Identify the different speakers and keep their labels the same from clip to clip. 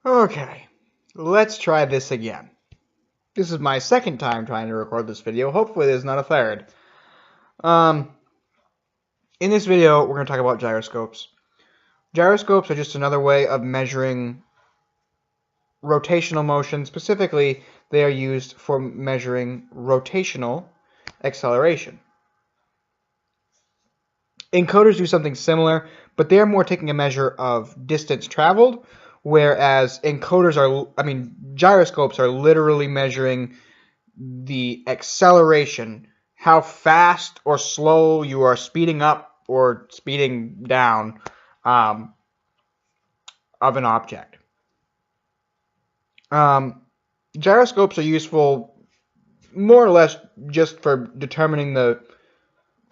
Speaker 1: Okay, let's try this again. This is my second time trying to record this video. Hopefully there's not a third. In this video, we're going to talk about gyroscopes. Gyroscopes are just another way of measuring rotational motion. Specifically, they are used for measuring rotational acceleration. Encoders do something similar, but they're more taking a measure of distance traveled, whereas gyroscopes are literally measuring the acceleration, how fast or slow you are speeding up or speeding down of an object. Gyroscopes are useful more or less just for determining the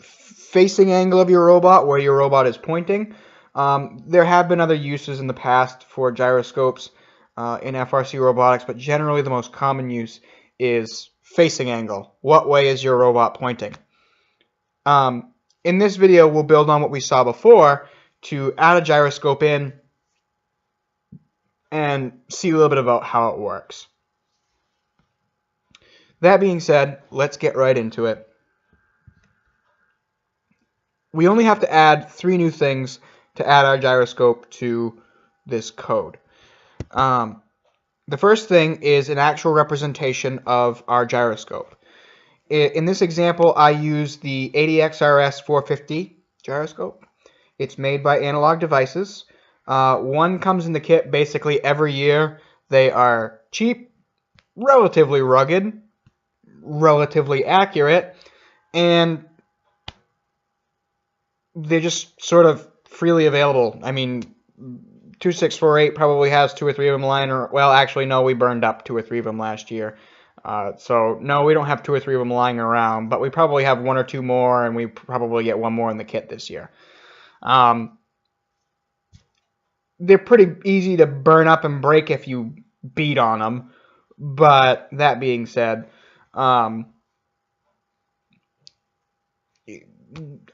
Speaker 1: facing angle of your robot, where your robot is pointing. There have been other uses in the past for gyroscopes in FRC robotics, but generally the most common use is facing angle. What way is your robot pointing? In this video, we'll build on what we saw before to add a gyroscope in and see a little bit about how it works. That being said, let's get right into it. We only have to add 3 new things to add our gyroscope to this code. The first thing is an actual representation of our gyroscope. In this example, I use the ADXRS 450 gyroscope. It's made by Analog Devices. One comes in the kit basically every year. They are cheap, relatively rugged, relatively accurate, and they're just sort of freely available. I mean, 2648 probably has 2 or 3 of them lying around. Well, actually, no, we burned up 2 or 3 of them last year. So, no, we don't have 2 or 3 of them lying around, but we probably have 1 or 2 more, and we probably get 1 more in the kit this year. They're pretty easy to burn up and break if you beat on them, but that being said, I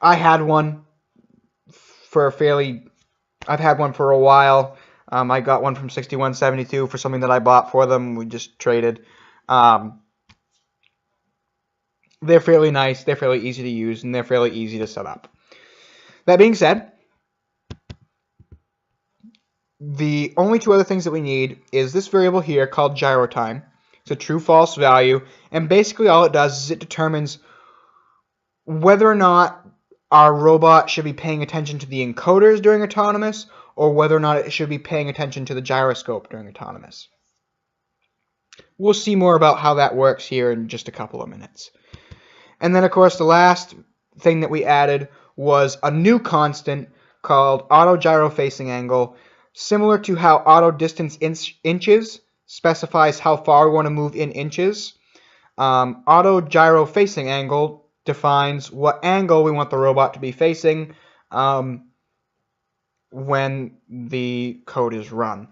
Speaker 1: had one I've had one for a while. I got one from 6172 for something that I bought for them. We just traded. They're fairly nice, they're fairly easy to use, and they're fairly easy to set up. That being said, the only 2 other things that we need is this variable here called gyro time. It's a true-false value, and basically all it does is it determines whether or not our robot should be paying attention to the encoders during autonomous, or whether or not it should be paying attention to the gyroscope during autonomous. We'll see more about how that works here in just a couple of minutes. And then, of course, the last thing that we added was a new constant called auto gyro facing angle. Similar to how auto distance inches specifies how far we want to move in inches, auto gyro facing angle defines what angle we want the robot to be facing when the code is run.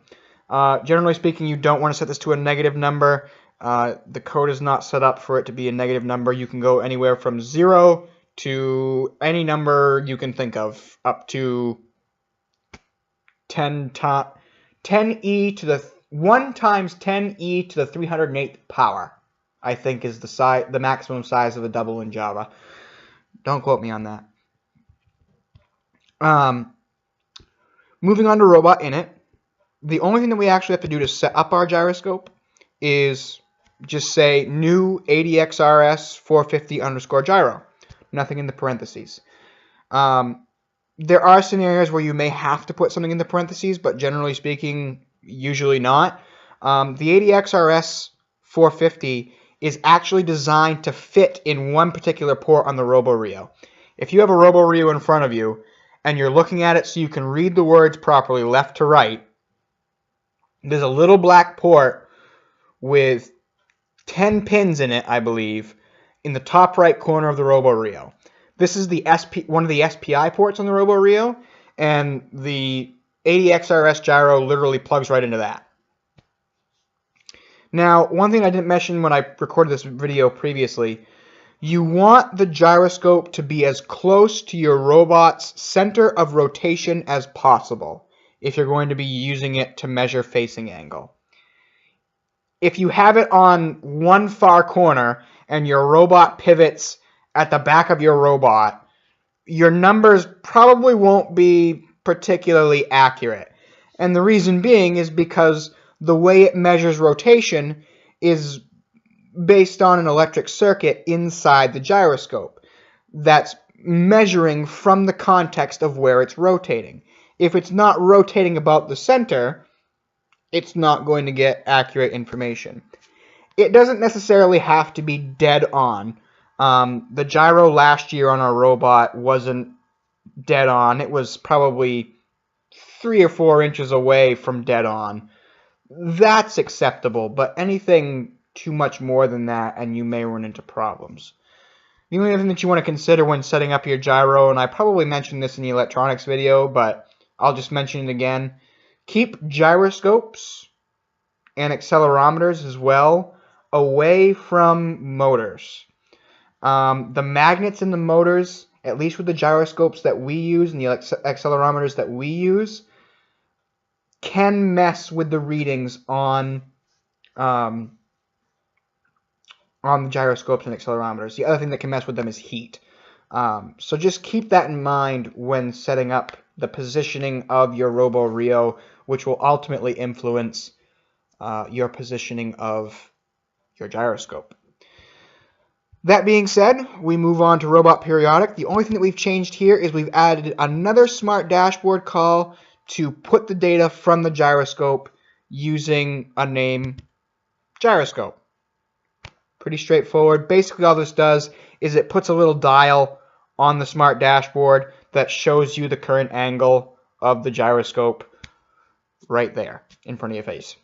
Speaker 1: Generally speaking, you don't want to set this to a negative number. The code is not set up for it to be a negative number. You can go anywhere from 0 to any number you can think of, up to 10e to the 1 times 10e to the 308th power, I think, is the maximum size of a double in Java. Don't quote me on that. Moving on to robot init, the only thing that we actually have to do to set up our gyroscope is just say new ADXRS 450 underscore gyro. Nothing in the parentheses. There are scenarios where you may have to put something in the parentheses, but generally speaking, usually not. The ADXRS 450 is actually designed to fit in one particular port on the RoboRio. If you have a RoboRio in front of you and you're looking at it so you can read the words properly left to right, there's a little black port with 10 pins in it, I believe, in the top right corner of the RoboRio. This is one of the SPI ports on the RoboRio, and the ADXRS gyro literally plugs right into that. Now, one thing I didn't mention when I recorded this video previously, you want the gyroscope to be as close to your robot's center of rotation as possible. if you're going to be using it to measure facing angle. If you have it on one far corner and your robot pivots at the back of your robot, your numbers probably won't be particularly accurate. And the reason being is because the way it measures rotation is based on an electric circuit inside the gyroscope that's measuring from the context of where it's rotating. If it's not rotating about the center, it's not going to get accurate information. It doesn't necessarily have to be dead on. The gyro last year on our robot wasn't dead on. It was probably 3 or 4 inches away from dead on. That's acceptable, but anything too much more than that and you may run into problems. The only thing that you want to consider when setting up your gyro, and I probably mentioned this in the electronics video, but I'll just mention it again, keep gyroscopes and accelerometers as well away from motors. The magnets in the motors, at least with the gyroscopes that we use and the accelerometers that we use, can mess with the readings on the gyroscopes and accelerometers. The other thing that can mess with them is heat. So just keep that in mind when setting up the positioning of your Robo Rio, which will ultimately influence your positioning of your gyroscope. That being said, we move on to Robot Periodic. The only thing that we've changed here is we've added another smart dashboard call to put the data from the gyroscope using a name gyroscope. Pretty straightforward. Basically all this does is it puts a little dial on the smart dashboard that shows you the current angle of the gyroscope right there in front of your face.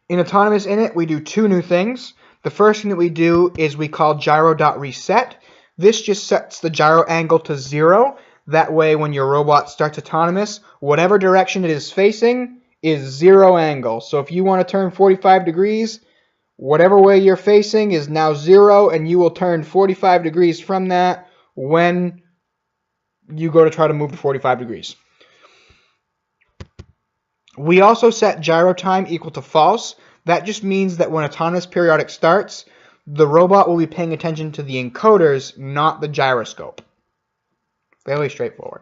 Speaker 1: In Autonomous Init, we do 2 new things. The first thing that we do is we call gyro.reset. This just sets the gyro angle to 0. That way when your robot starts autonomous, whatever direction it is facing is 0 angle. So if you want to turn 45 degrees, whatever way you're facing is now 0, and you will turn 45 degrees from that when you go to try to move to 45 degrees. We also set gyro time equal to false. That just means that when Autonomous Periodic starts, the robot will be paying attention to the encoders, not the gyroscope. Fairly straightforward.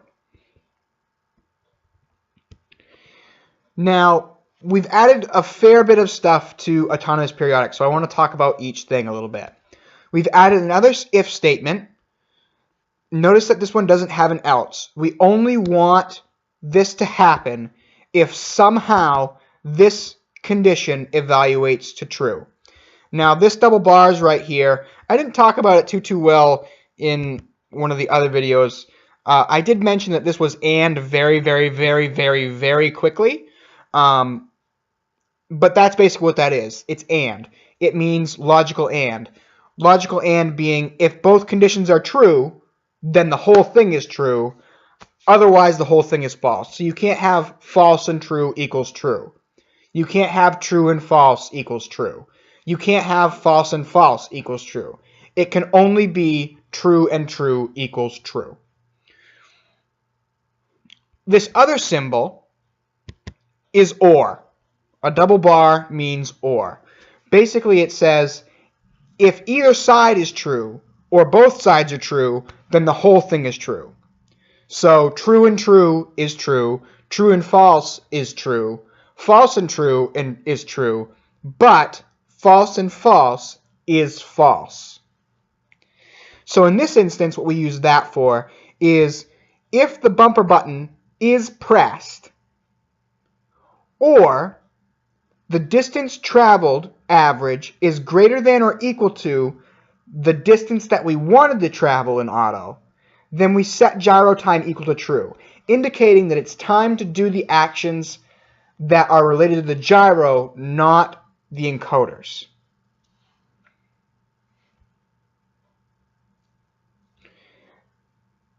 Speaker 1: Now, we've added a fair bit of stuff to Autonomous Periodic, so I want to talk about each thing a little bit. We've added another if statement. Notice that this one doesn't have an else. We only want this to happen if somehow this condition evaluates to true. Now, this double bars right here, I didn't talk about it too well in one of the other videos. I did mention that this was and very, very, very, very, very quickly. But that's basically what that is. It's and. It means logical and. Logical and being if both conditions are true, then the whole thing is true. Otherwise, the whole thing is false. So you can't have false and true equals true. You can't have true and false equals true. You can't have false and false equals true. It can only be true and true equals true. This other symbol is or. A double bar means or. Basically, it says if either side is true or both sides are true, then the whole thing is true. So true and true is true. True and false is true. False and true is true. But false and false is false. So in this instance, what we use that for is if the bumper button is pressed or the distance traveled average is greater than or equal to the distance that we wanted to travel in auto, then we set gyro time equal to true, indicating that it's time to do the actions that are related to the gyro, not the encoders.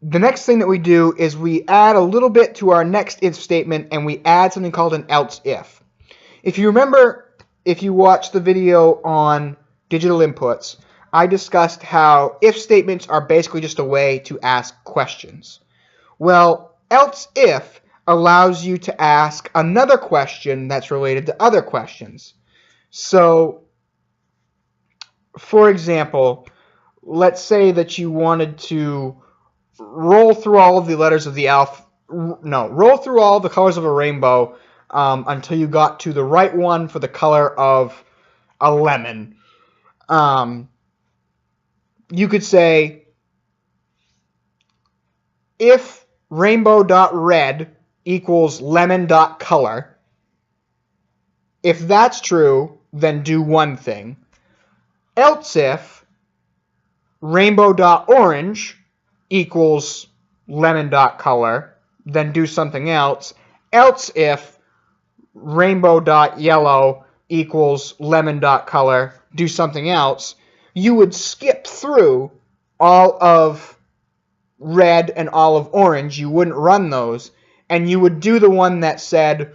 Speaker 1: The next thing that we do is we add a little bit to our next if statement, and we add something called an else if. If you remember, if you watched the video on digital inputs, I discussed how if statements are basically just a way to ask questions. Well, else if allows you to ask another question that's related to other questions. So, for example, let's say that you wanted to roll through all of the letters of the roll through all the colors of a rainbow until you got to the right one for the color of a lemon. You could say, if rainbow.red equals lemon.color, if that's true, then do one thing. Else if rainbow.orange equals lemon.color, then do something else. Else if rainbow.yellow equals lemon.color, do something else. You would skip through all of red and all of orange. You wouldn't run those, and you would do the one that said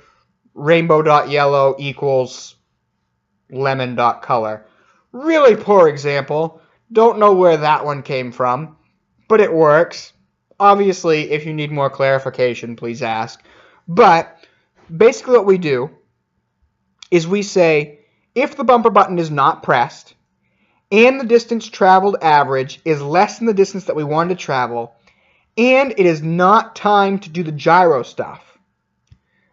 Speaker 1: rainbow.yellow equals lemon.color. Really poor example. Don't know where that one came from, but it works. Obviously, if you need more clarification, please ask. But basically what we do is we say, if the bumper button is not pressed and the distance traveled average is less than the distance that we wanted to travel, and it is not time to do the gyro stuff,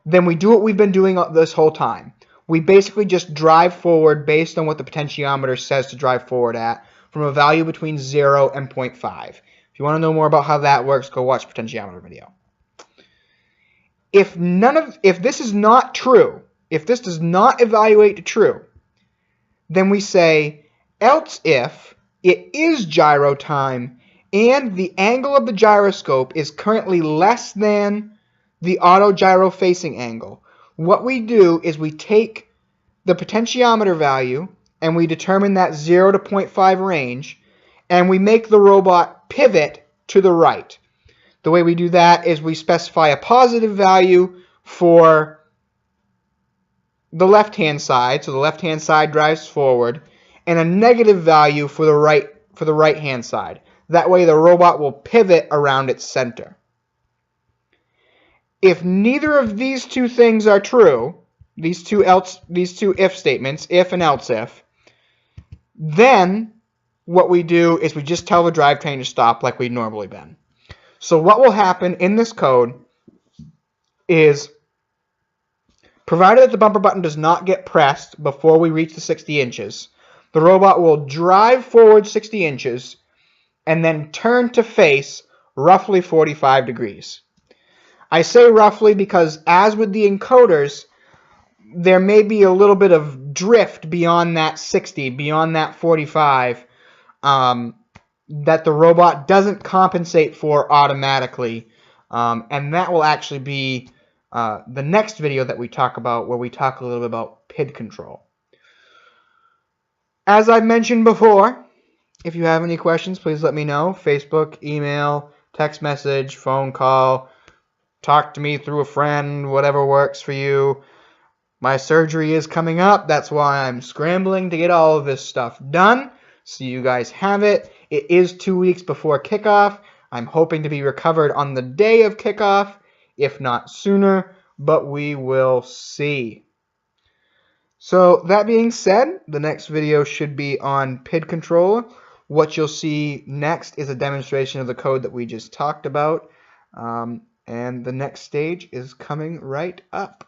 Speaker 1: then we do what we've been doing this whole time. We basically just drive forward based on what the potentiometer says to drive forward at, from a value between 0 and 0.5. If you want to know more about how that works, go watch the potentiometer video. If this is not true, if this does not evaluate to true, then we say, else if it is gyro time and the angle of the gyroscope is currently less than the auto gyro facing angle. What we do is we take the potentiometer value and we determine that 0 to 0.5 range, and we make the robot pivot to the right. The way we do that is we specify a positive value for the left-hand side, so the left-hand side drives forward, and a negative value for the right-hand side. That way the robot will pivot around its center. If neither of these two things are true, these two if statements, if and else if, then what we do is we just tell the drivetrain to stop like we'd normally been. So what will happen in this code is, provided that the bumper button does not get pressed before we reach the 60 inches, the robot will drive forward 60 inches and then turn to face roughly 45 degrees. I say roughly because, as with the encoders, there may be a little bit of drift beyond that 60, beyond that 45, that the robot doesn't compensate for automatically. And that will actually be the next video that we talk about, where we talk a little bit about PID control. As I've mentioned before, if you have any questions, please let me know. Facebook, email, text message, phone call, talk to me through a friend, whatever works for you. My surgery is coming up. That's why I'm scrambling to get all of this stuff done, so you guys have it. It is 2 weeks before kickoff. I'm hoping to be recovered on the day of kickoff, if not sooner, but we will see. So that being said, the next video should be on PID control. What you'll see next is a demonstration of the code that we just talked about. And the next stage is coming right up.